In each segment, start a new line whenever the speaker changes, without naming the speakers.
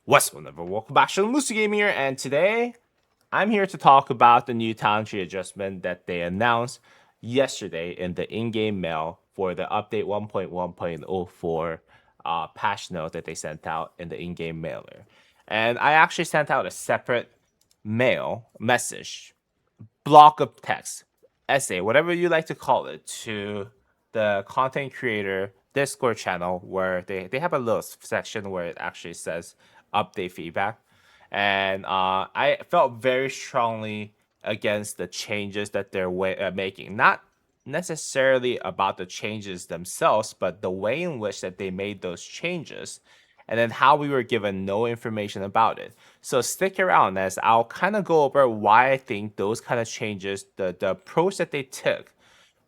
What's going on, everyone? Welcome back to Lucy Gaming here, and today I'm here to talk about the new talent tree adjustment that they announced yesterday in the in-game mail for the update 1.1.04 patch note that they sent out in the in-game mailer. And I actually sent out a separate mail message, block of text, essay, whatever you like to call it, to the content creator Discord channel where they have a little section where it actually says update feedback. And I felt very strongly against the changes that they're making. Not necessarily about the changes themselves, but the way in which that they made those changes and then how we were given no information about it. So stick around as I'll kind of go over why I think those kind of changes, the approach that they took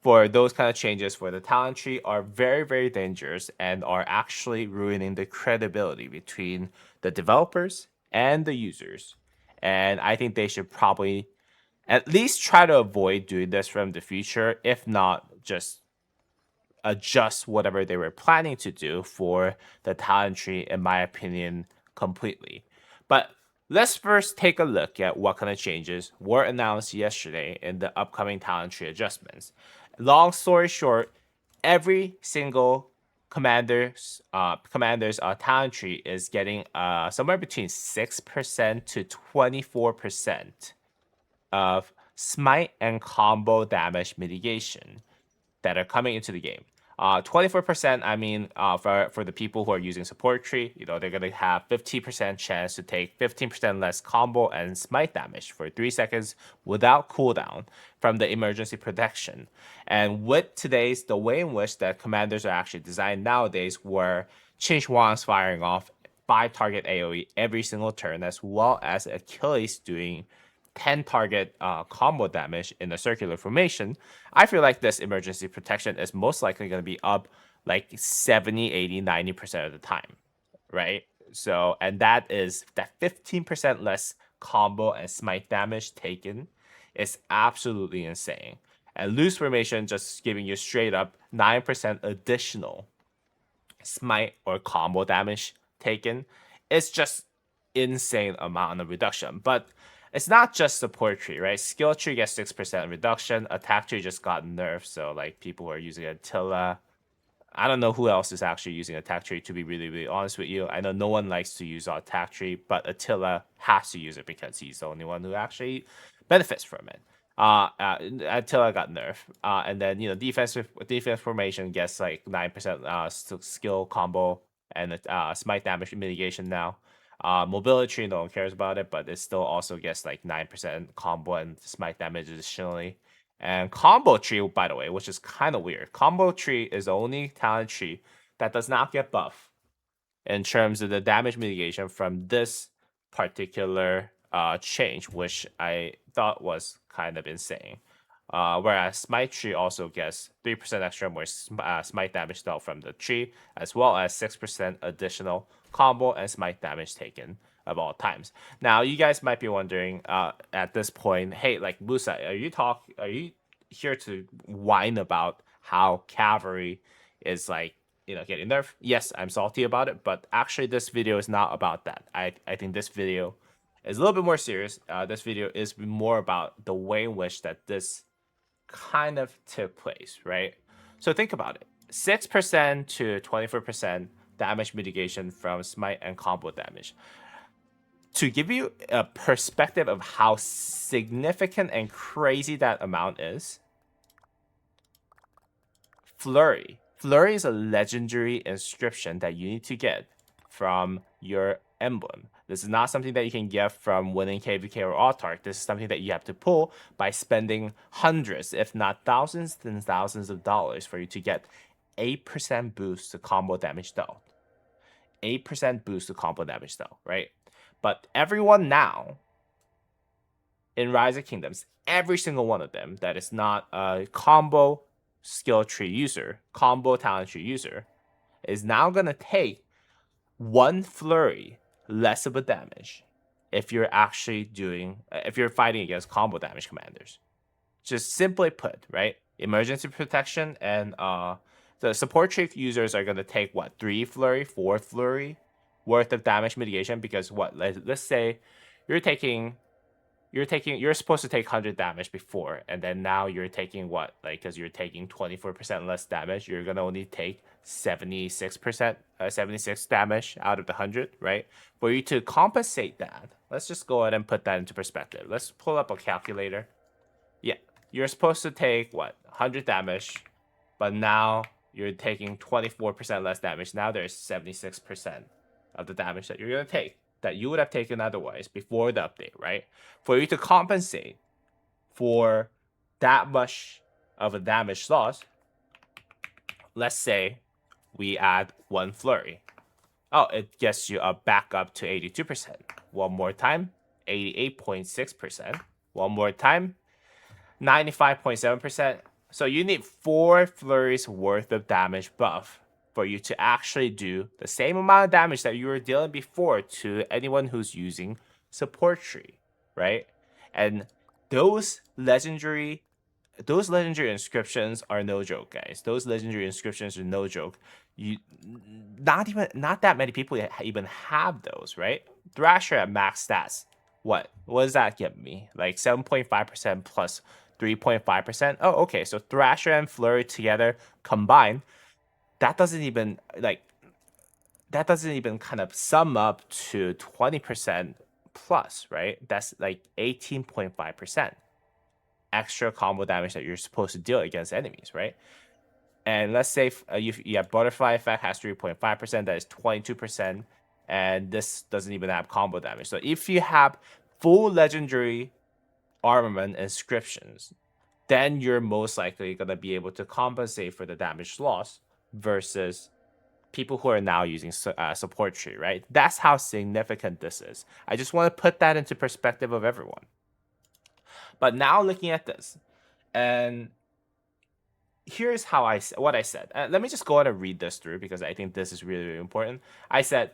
for those kind of changes for the talent tree are very, very dangerous and are actually ruining the credibility between the developers and the users. And I think they should probably at least try to avoid doing this from the future, if not just adjust whatever they were planning to do for the talent tree, in my opinion, completely. But let's first take a look at what kind of changes were announced yesterday in the upcoming talent tree adjustments. Long story short, every single commander's talent tree is getting somewhere between 6% to 24% of smite and combo damage mitigation that are coming into the game. 24%, I mean, for the people who are using support tree, they're going to have 15% chance to take 15% less combo and smite damage for 3 seconds without cooldown from the emergency protection. And with the way in which the commanders are actually designed nowadays, where Chinch Wang's firing off 5 target AoE every single turn, as well as Achilles doing 10 target combo damage in a circular formation, I feel like this emergency protection is most likely going to be up like 70, 80, 90% of the time, right? So, and that 15% less combo and smite damage taken is absolutely insane. And loose formation just giving you straight up 9% additional smite or combo damage taken is just insane amount of reduction. But it's not just support tree, right? Skill tree gets 6% reduction. Attack tree just got nerfed, so like people who are using Attila. I don't know who else is actually using attack tree, to be really, really honest with you. I know no one likes to use attack tree, but Attila has to use it because he's the only one who actually benefits from it. Attila got nerfed, and then defense formation gets like 9% skill combo and smite damage mitigation now. Mobility, no one cares about it, but it still also gets like 9% combo and smite damage additionally. And combo tree, by the way, which is kind of weird. Combo tree is the only talent tree that does not get buff in terms of the damage mitigation from this particular change, which I thought was kind of insane. Whereas Smite tree also gets 3% extra more smite damage dealt from the tree, as well as 6% additional combo and smite damage taken of all times. Now, you guys might be wondering at this point, hey, like Musa, are you here to whine about how cavalry is like getting nerfed? Yes, I'm salty about it, but actually this video is not about that. I think this video is a little bit more serious. This video is more about the way in which that this kind of took place, right? So think about it. 6% to 24% damage mitigation from smite and combo damage. To give you a perspective of how significant and crazy that amount is, Flurry. Flurry is a legendary inscription that you need to get from your emblem. This is not something that you can get from winning KVK or Autark. This is something that you have to pull by spending hundreds, if not thousands and thousands of dollars for you to get 8% boost to combo damage dealt. 8% boost to combo damage dealt, right? But everyone now in Rise of Kingdoms, every single one of them that is not a combo skill tree user, combo talent tree user, is now going to take 1 flurry less of a damage if you're fighting against combo damage commanders. Just simply put, right? Emergency protection and the support tree users are going to take 3 flurry, 4 flurry worth of damage mitigation, because what, let's say you're supposed to take 100 damage before, and then now you're taking what, like, because you're taking 24% less damage, you're gonna only take 76%, 76 damage out of the 100, right? For you to compensate that, let's just go ahead and put that into perspective. Let's pull up a calculator. Yeah, you're supposed to take what, 100 damage, but now you're taking 24% less damage. Now there's 76% of the damage that you're gonna take that you would have taken otherwise before the update, right? For you to compensate for that much of a damage loss, let's say we add one flurry. Oh, it gets you back up to 82%. One more time, 88.6%. One more time, 95.7%. So you need 4 flurries worth of damage buff for you to actually do the same amount of damage that you were dealing before to anyone who's using support tree, right? And those legendary inscriptions are no joke, guys. Those legendary inscriptions are no joke. Not that many people even have those, right? Thrasher at max stats. What does that give me? Like 7.5% plus 3.5%. Oh, okay. So Thrasher and Flurry together combined, that doesn't even kind of sum up to 20% plus, right? That's like 18.5% extra combo damage that you're supposed to deal against enemies, right? And let's say you have Butterfly Effect has 3.5%, that is 22%, and this doesn't even have combo damage. So if you have full legendary armament inscriptions, then you're most likely going to be able to compensate for the damage loss versus people who are now using support tree, right? That's how significant this is. I just want to put that into perspective of everyone. But now looking at this, and here's how what I said. Let me just go ahead and read this through because I think this is really, really important. I said,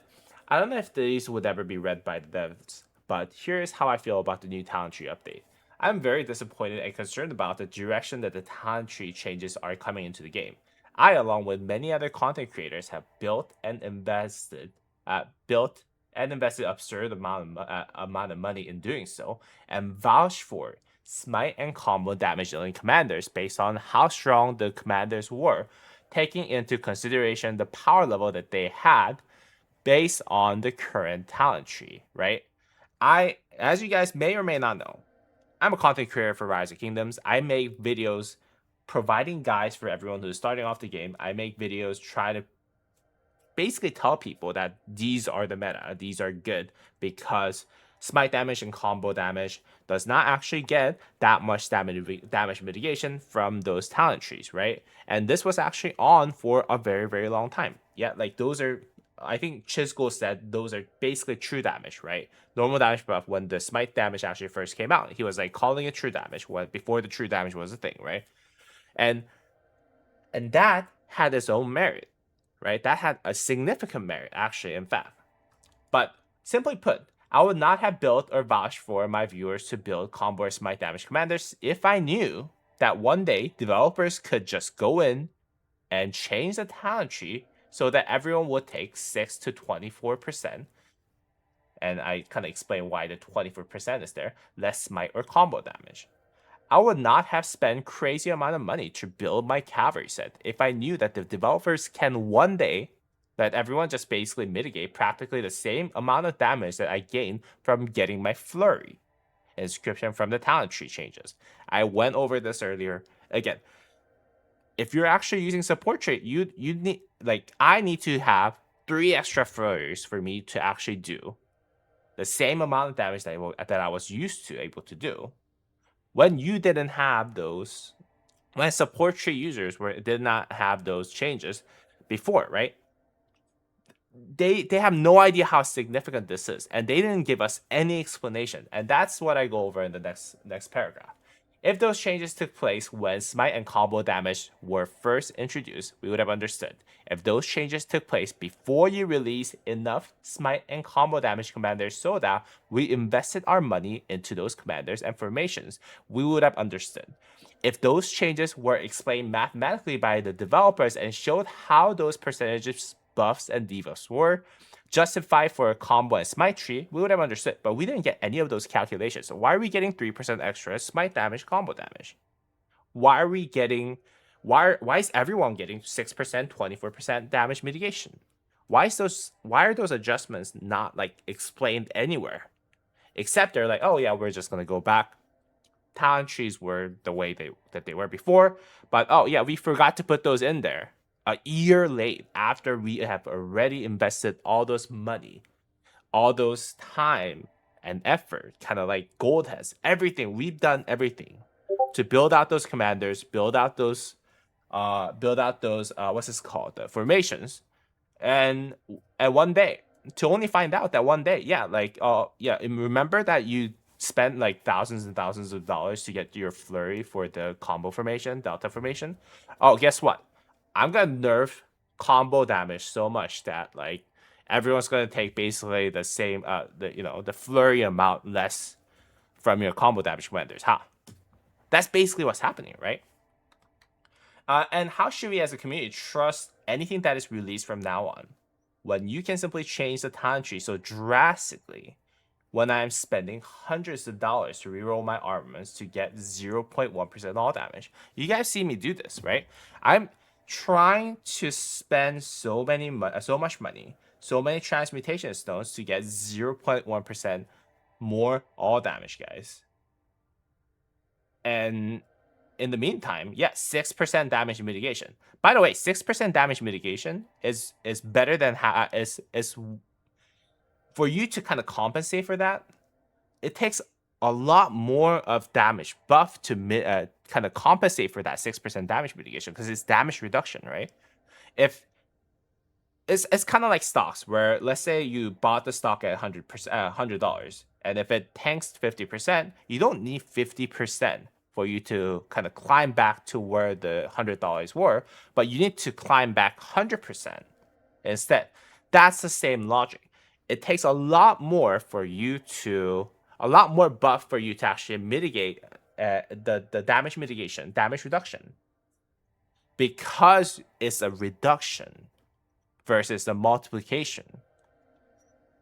I don't know if these would ever be read by the devs, but here's how I feel about the new talent tree update. I'm very disappointed and concerned about the direction that the talent tree changes are coming into the game. I, along with many other content creators, have built and invested absurd amount of money in doing so, and vouch for smite and combo damage dealing commanders based on how strong the commanders were, taking into consideration the power level that they had based on the current talent tree, right? As you guys may or may not know, I'm a content creator for Rise of Kingdoms. I make videos providing guides for everyone who's starting off the game. I make videos trying to basically tell people that these are the meta, these are good, because smite damage and combo damage does not actually get that much damage mitigation from those talent trees, right? And this was actually on for a very, very long time. Yeah, like those are, I think Chisco said those are basically true damage, right? Normal damage buff, when the smite damage actually first came out, he was like calling it true damage before the true damage was a thing, right? And that had its own merit, right? That had a significant merit, actually, in fact. But simply put, I would not have built or vouched for my viewers to build combo or smite damage commanders if I knew that one day developers could just go in and change the talent tree so that everyone would take 6 to 24%. And I kind of explain why the 24% is there, less smite or combo damage. I would not have spent crazy amount of money to build my cavalry set if I knew that the developers can one day let everyone just basically mitigate practically the same amount of damage that I gain from getting my flurry inscription from the talent tree changes. I went over this earlier. Again, if you're actually using support tree, you need, like, I need to have 3 extra flurries for me to actually do the same amount of damage that I was used to able to do. When you didn't have those, when support tree users did not have those changes before, right? They have no idea how significant this is, and they didn't give us any explanation. And that's what I go over in the next paragraph. If those changes took place when smite and combo damage were first introduced, we would have understood. If those changes took place before you released enough smite and combo damage commanders so that we invested our money into those commanders and formations, we would have understood. If those changes were explained mathematically by the developers and showed how those percentages buffs and debuffs were, justify for a combo and smite tree, we would have understood, but we didn't get any of those calculations. So why are we getting 3% extra smite damage, combo damage? Why are we getting, why is everyone getting 6%, 24% damage mitigation? Why are those adjustments not like explained anywhere? Except they're like, oh yeah, we're just gonna go back. Talent trees were the way that they were before, but oh yeah, we forgot to put those in there a year late after we have already invested all those money, all those time and effort, kind of like gold has everything. We've done everything to build out those commanders, build out those what's this called, the formations, and one day to only find out that one day, yeah, like yeah, remember that you spent like thousands and thousands of dollars to get your flurry for the combo formation, delta formation. Oh, guess what? I'm gonna nerf combo damage so much that like everyone's gonna take basically the same the flurry amount less from your combo damage commanders. That's basically what's happening, right? And how should we as a community trust anything that is released from now on when you can simply change the talent tree so drastically when I'm spending hundreds of dollars to reroll my armaments to get 0.1% all damage? You guys see me do this, right? I'm trying to spend so much money, so many transmutation stones to get 0.1% more all damage, guys. And in the meantime, yeah, 6% damage mitigation. By the way, 6% damage mitigation is better than is for you to kind of compensate for that. It takes a lot more of damage buff to kind of compensate for that 6% damage mitigation, because it's damage reduction, right? If it's kind of like stocks, where let's say you bought the stock at $100, and if it tanks 50%, you don't need 50% for you to kind of climb back to where the $100 were, but you need to climb back 100% instead. That's the same logic. It takes a lot more buff for you to actually mitigate the damage mitigation, damage reduction, because it's a reduction versus the multiplication.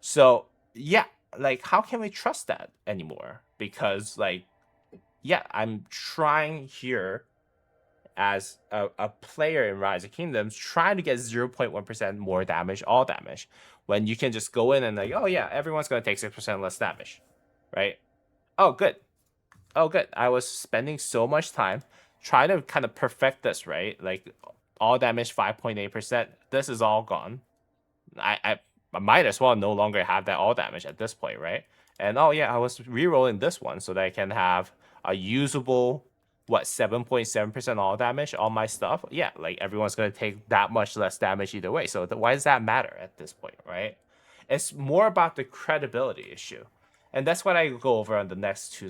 So yeah, like how can we trust that anymore? Because like, yeah, I'm trying here as a player in Rise of Kingdoms, trying to get 0.1% more damage, all damage, when you can just go in and like, oh yeah, everyone's gonna take 6% less damage, right? Oh good. I was spending so much time trying to kind of perfect this, right? Like all damage 5.8%. This is all gone. I might as well no longer have that all damage at this point, right? And oh yeah, I was re-rolling this one so that I can have a usable 7.7% all damage on my stuff. Yeah, like everyone's gonna take that much less damage either way. So why does that matter at this point, right? It's more about the credibility issue. And that's what I go over on the next two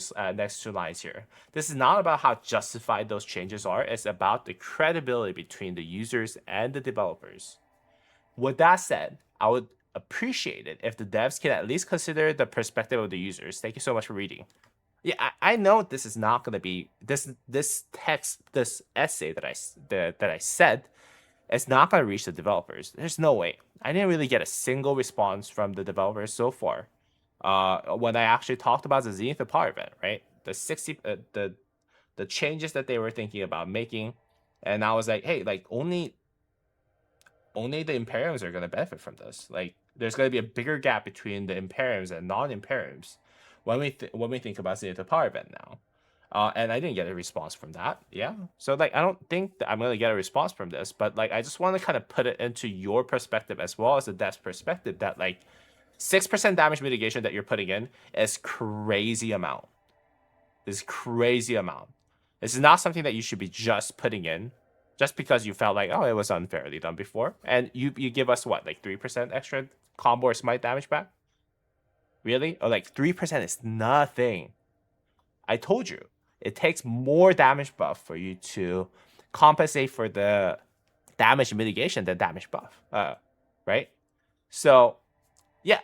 lines here. This is not about how justified those changes are. It's about the credibility between the users and the developers. With that said, I would appreciate it if the devs can at least consider the perspective of the users. Thank you so much for reading. Yeah, I know this is not going to be this essay that I said. It's not going to reach the developers. There's no way. I didn't really get a single response from the developers so far. When I actually talked about the Zenith of Power event, right? The changes that they were thinking about making, and I was like, hey, like only the Imperiums are going to benefit from this. Like, there's going to be a bigger gap between the Imperiums and non-Imperiums when we think about Zenith of Power event now. And I didn't get a response from that. Yeah. So like, I don't think that I'm going to get a response from this, but like, I just want to kind of put it into your perspective as well as the dev's perspective that like 6% damage mitigation that you're putting in is crazy amount. This crazy amount. This is not something that you should be just putting in just because you felt like, oh, it was unfairly done before. And you give us what, like 3% extra combo or smite damage back? Really? Or like 3% is nothing. I told you, it takes more damage buff for you to compensate for the damage mitigation than damage buff. Right? So, yeah.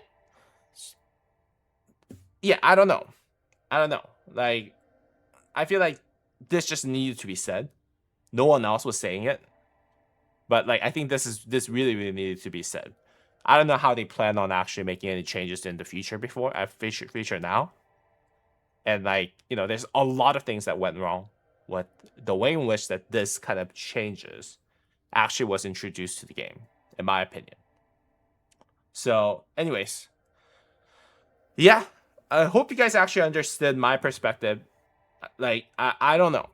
Yeah, I don't know. Like, I feel like this just needed to be said. No one else was saying it. But like, I think this really, really needed to be said. I don't know how they plan on actually making any changes in the future future now. And like, there's a lot of things that went wrong with the way in which that this kind of changes actually was introduced to the game, in my opinion. So, anyways, yeah, I hope you guys actually understood my perspective. Like, I don't know.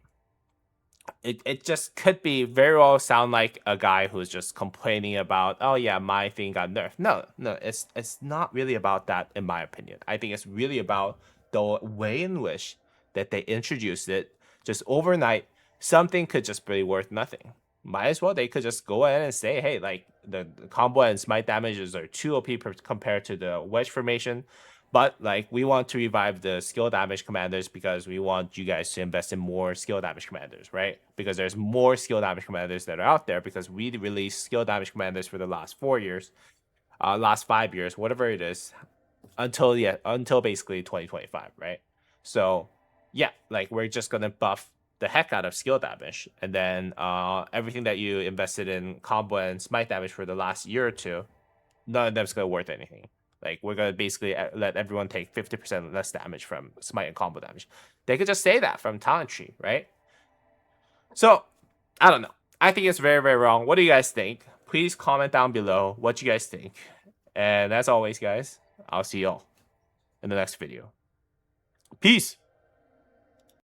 It just could be very well sound like a guy who's just complaining about, oh yeah, my thing got nerfed. No, it's not really about that, in my opinion. I think it's really about the way in which that they introduced it just overnight. Something could just be worth nothing. Might as well they could just go ahead and say, hey, like the combo and smite damages are too OP compared to the wedge formation. But like we want to revive the skill damage commanders because we want you guys to invest in more skill damage commanders, right? Because there's more skill damage commanders that are out there because we released skill damage commanders for the last 4 years, last 5 years, whatever it is, until basically 2025, right? So yeah, like we're just gonna buff the heck out of skill damage, and then everything that you invested in combo and smite damage for the last year or two, none of them's gonna worth anything. Like we're gonna basically let everyone take 50% less damage from smite and combo damage. They could just say that from talent tree, right? So I don't know. I think it's very, very wrong. What do you guys think? Please comment down below what you guys think. And as always, guys, I'll see y'all in the next video. Peace.